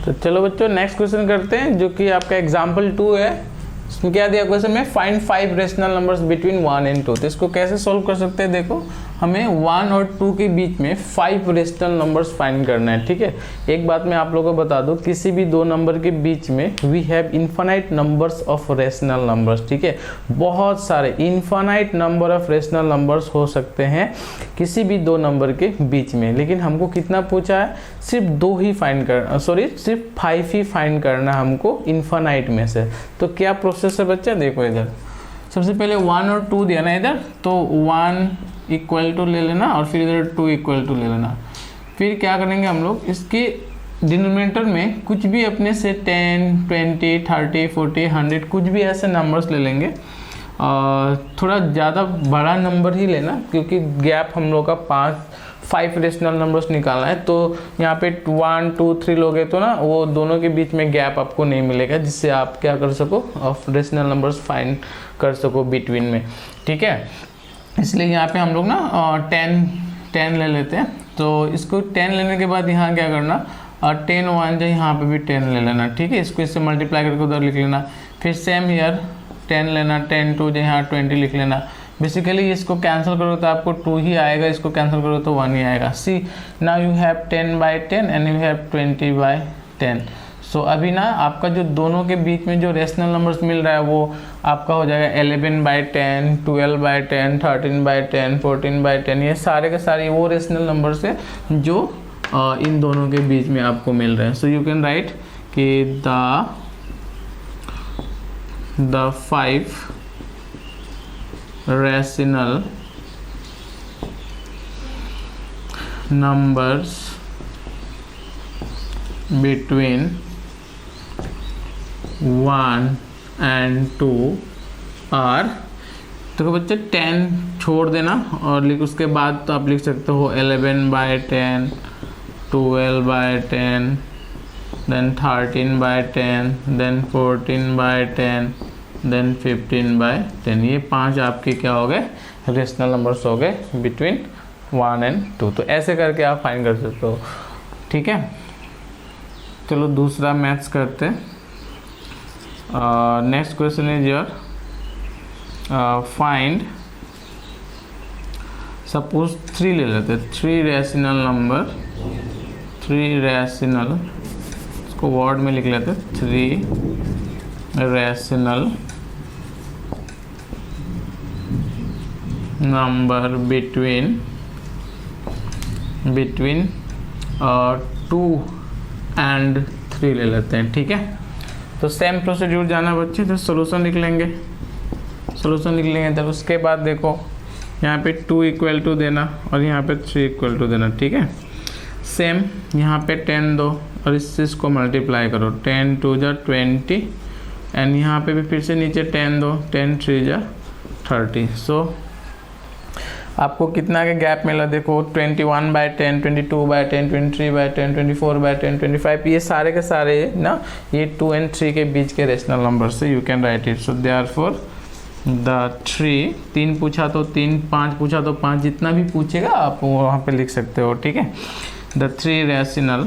तो चलो बच्चों नेक्स्ट क्वेश्चन करते हैं, जो कि आपका एग्जाम्पल 2 है। इसमें क्या दिया क्वेश्चन में, find 5 rational numbers between 1 and 2। तो इसको कैसे सॉल्व कर सकते हैं, देखो हमें 1 और 2 के बीच में 5 रेशनल नंबर्स फाइंड करना है, ठीक है। एक बात मैं आप लोगों को बता दूं, किसी भी दो नंबर के बीच में we have infinite numbers of rational numbers, ठीक है। बहुत सारे infinite number of rational numbers हो सकते हैं किसी भी दो नंबर के बीच में, लेकिन हमको कितना पूछा है, सिर्फ 2 ही फाइंड करना, सिर्फ 5 ही फाइंड करना हमको इन्फिनाइट में से। तो क्या प्रोसेस है बच्चा, देखो इधर सबसे पहले 1 और 2 दिया ना इधर, तो 1 इक्वल टू ले लेना और फिर इधर 2 इक्वल टू ले लेना। फिर क्या करेंगे हम लोग, इसके डिनोमिनेटर में कुछ भी अपने से 10, 20, 30, 40, 100 कुछ भी ऐसे नंबर्स ले लेंगे। थोड़ा ज़्यादा बड़ा नंबर ही लेना, क्योंकि गैप हम लोग का 5 रेशनल नंबर्स निकालना है। तो यहाँ पे 1, 2, 3 लोगे तो ना वो दोनों के बीच में गैप आपको नहीं मिलेगा, जिससे आप क्या कर सको, ऑफ रेशनल नंबर्स फाइंड कर सको बिटवीन में, ठीक है। इसलिए यहाँ पे हम लोग ना 10 ले लेते हैं। तो इसको 10 लेने के बाद यहाँ क्या करना, 10 1 जो यहाँ पे भी 10 ले लेना, ठीक है। इसको इससे मल्टीप्लाई करके उधर लिख लेना। फिर सेम हियर 10 लेना, 10 2 जो यहाँ 20 लिख लेना। बेसिकली इसको कैंसिल करो तो आपको 2 ही आएगा, इसको कैंसिल करो तो 1 ही आएगा। See now you have 10/10 and you have 20/10। So अभी ना आपका जो दोनों के बीच में जो रेशनल नंबर्स मिल रहा है वो आपका हो जाएगा 11/10, 12/10, 13/10, 14/10। ये सारे के सारे वो रेशनल नंबर्स है जो इन दोनों के बीच में आपको मिल रहे हैं। सो यू कैन राइट कि the 5 rational numbers between 1 and 2 are, देखो बच्चे 10 छोड़ देना और उसके बाद तो आप लिख सकते हो 11/10, 12/10, then 13/10, then 14/10, देन 15/10। ये 5 आपके क्या हो गए, रेशनल नंबर्स हो गए बिटवीन 1 एंड 2। तो ऐसे करके आप फाइंड कर सकते हो, ठीक है। चलो दूसरा मैथ्स करते हैं। Next question is your find, suppose 3 ले लेते हैं, 3 रैशनल नंबर, 3 रैशनल, इसको वर्ड में लिख लेते हैं, 3 रैशनल नंबर बिटवीन 2 एंड 3 ले लेते हैं, ठीक है। तो सेम प्रोसीड्यूर जाना बच्चे, तो सोल्यूशन लिख लेंगे, तो उसके बाद देखो यहाँ पे 2 इक्वल टू देना और यहाँ पे 3 इक्वल टू देना, ठीक है। सेम यहाँ पे 10 दो और इसको मल्टीप्लाई करो, 10 2 जा 20 एंड यहाँ पे भी फिर से नीचे 10 दो, 10 3 जा 30। सो आपको कितना का गैप मिला, देखो 21/10, 22/10, 23/10, 24/10, 25। ये सारे के सारे ना ये 2 and 3 के बीच के रेशनल नंबर से you can write it. So therefore the 3 पूछा तो 3, 5 पूछा तो 5, जितना भी पूछेगा आप वहाँ पे लिख सकते हो, ठीक है। The 3 rational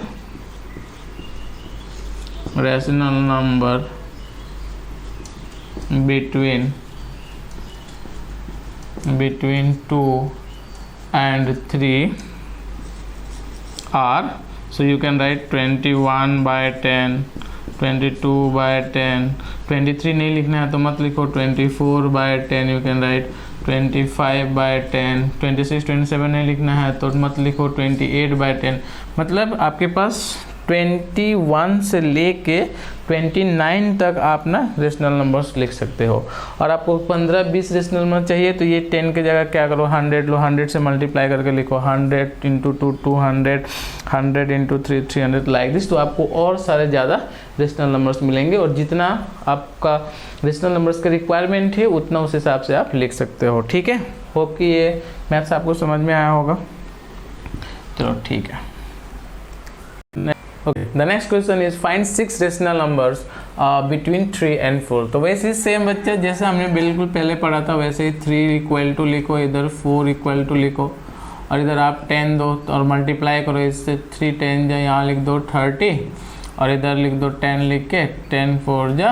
number between 2 and 3 are, so you can write 21/10, 22/10, 23 नहीं लिखना है तो मत लिखो, 24/10 you can write 25/10, 26 27 नहीं लिखना है तो मत लिखो, 28/10। मतलब आपके पास 21 से लेके 29 तक आप ना रेशनल नंबर्स लिख सकते हो। और आपको 15-20 रेशनल नंबर चाहिए तो ये 10 की जगह क्या करो, 100 लो, 100 से मल्टीप्लाई करके लिखो, 100 × 2 200, 100 × 3 300 लाइक दिस। तो आपको और सारे ज़्यादा रेशनल नंबर्स मिलेंगे और जितना आपका रेशनल नंबर्स का रिक्वायरमेंट है उतना उस हिसाब से आप लिख सकते हो, ठीक है। होप कि ये मैथ्स आपको समझ में आया होगा। चलो ठीक है। Okay, the next question is find 6 rational numbers between 3 and 4। तो वैसे ही सेम बच्चे जैसे हमने बिल्कुल पहले पढ़ा था वैसे ही 3 इक्वल टू लिखो, इधर 4 इक्वल टू लिखो और इधर आप 10 दो और मल्टीप्लाई करो इससे, 3 10 जो यहाँ लिख दो 30 और इधर लिख दो 10 लिख के, 10 4 जा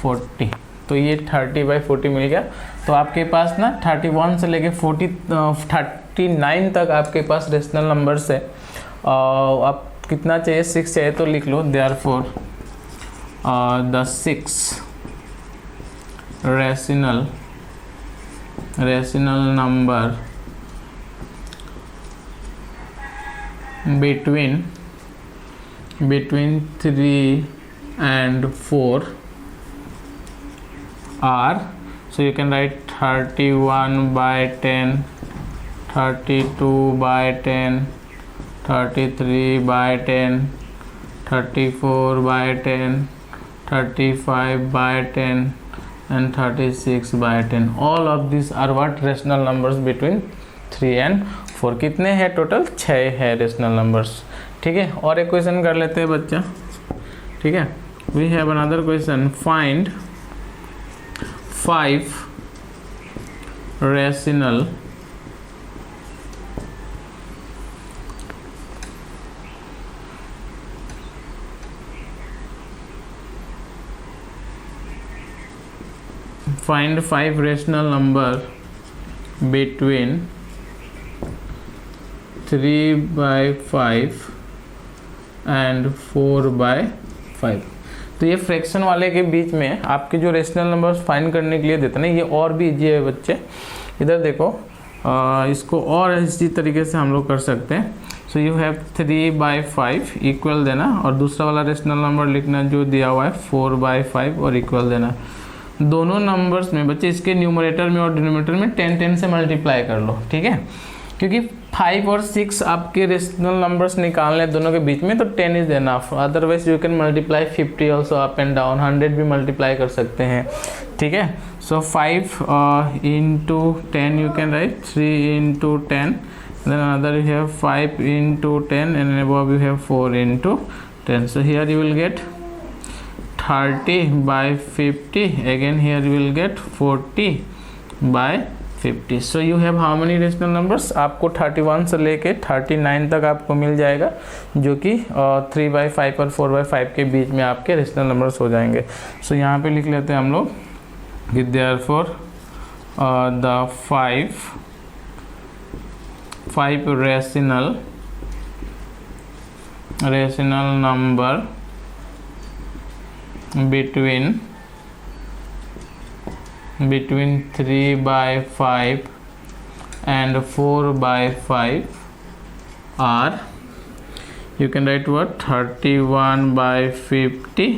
40, तो ये 30/40 मिल गया। तो आपके पास ना 31 से लेके 39 तक आपके पास रेशनल नंबर्स है। आप कितना चाहिए, 6 चाहिए तो लिख लो, therefore the 6 rational number between 3 and 4 are, so you can write 31/10, 32/10, 33/10, 34/10, 35/10 and 36/10. all of these are what rational numbers between 3 and 4. कितने हैं टोटल, 6 है रेशनल नंबर्स। ठीक है, और एक क्वेश्चन कर लेते हैं बच्चा। ठीक है, we have another question, find 5 rational find 5 rational number between 3/5 and 4/5। तो ये फ्रैक्शन वाले के बीच में आपके जो रेशनल नंबर्स फाइंड करने के लिए देते हैं ना, ये और भी इजी है बच्चे। इधर देखो, इसको और इसी तरीके से हम लोग कर सकते हैं। सो यू हैव 3/5 इक्वल देना, और दूसरा वाला रेशनल नंबर लिखना जो दिया हुआ है 4/5 और इक्वल देना। दोनों नंबर्स में बच्चे इसके न्यूमरेटर में और डिनोमिनेटर में 10 से मल्टीप्लाई कर लो। ठीक है, क्योंकि 5 और 6 आपके रेशनल नंबर्स निकालने हैं दोनों के बीच में, तो 10 is enough. Otherwise you can multiply 50 also up and down, 100 भी मल्टीप्लाई कर सकते हैं। ठीक है, सो 5 into 10 you can write 3 into 10, then another you have 5 into 10, and above you have 4 into 10. So here you will get 30/50, again here you will get 40/50. so you have how many rational numbers, आपको 31 से लेके 39 तक आपको मिल जाएगा, जो कि 3/5 और 4/5 के बीच में आपके रेशनल नंबर्स हो जाएंगे। सो यहाँ पे लिख लेते हैं हम लोग कि therefore the 5 rational number between 3/5 and 4/5 are, you can write what, 31/50,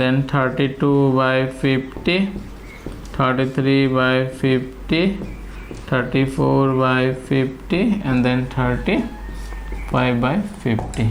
then 32/50, 33/50, 34/50 and then 35/50.